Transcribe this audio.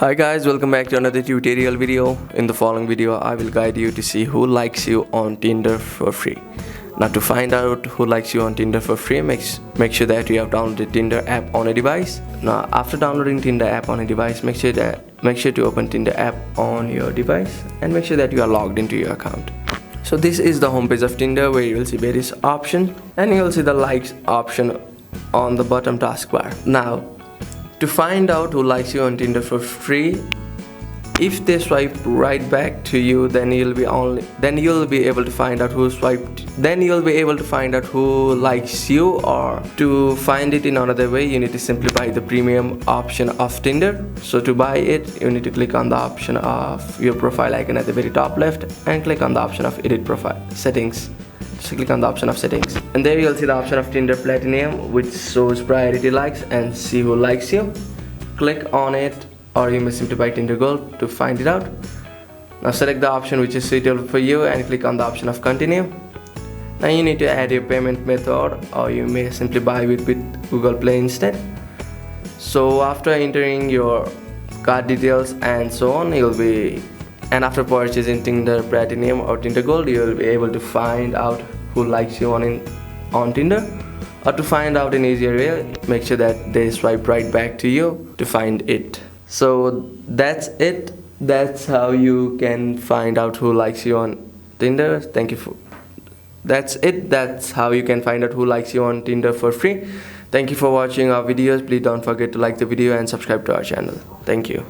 Hi guys, welcome back to another tutorial video. In the following video, I will guide you to see who likes you on Tinder for free. Now to find out who likes you on Tinder for free, make sure that you have downloaded Tinder app on a device. Now after downloading Tinder app on a device, make sure to open Tinder app on your device and make sure that you are logged into your account. So this is the homepage of Tinder where you will see various options and you will see the likes option on the bottom taskbar. Now to find out who likes you on Tinder for free, if they swipe right back to you, then you'll be able to find out who likes you. Or to find it in another way, you need to simply buy the premium option of Tinder. So to buy it, you need to click on the option of your profile icon at the very top left and click on the option of edit profile settings. So click on the option of settings and there you'll see the option of Tinder Platinum, which shows priority likes and see who likes you. Click on it, or you may simply buy Tinder Gold to find it out. Now select the option which is suitable for you and click on the option of continue. Now you need to add your payment method, or you may simply buy with Google Play instead. So after entering your card details and so on, and after purchasing Tinder Platinum or Tinder Gold, you will be able to find out who likes you on Tinder. Or to find out in easier way, make sure that they swipe right back to you to find it. So that's it. That's how you can find out who likes you on Tinder. That's how you can find out who likes you on Tinder for free. Thank you for watching our videos. Please don't forget to like the video and subscribe to our channel. Thank you.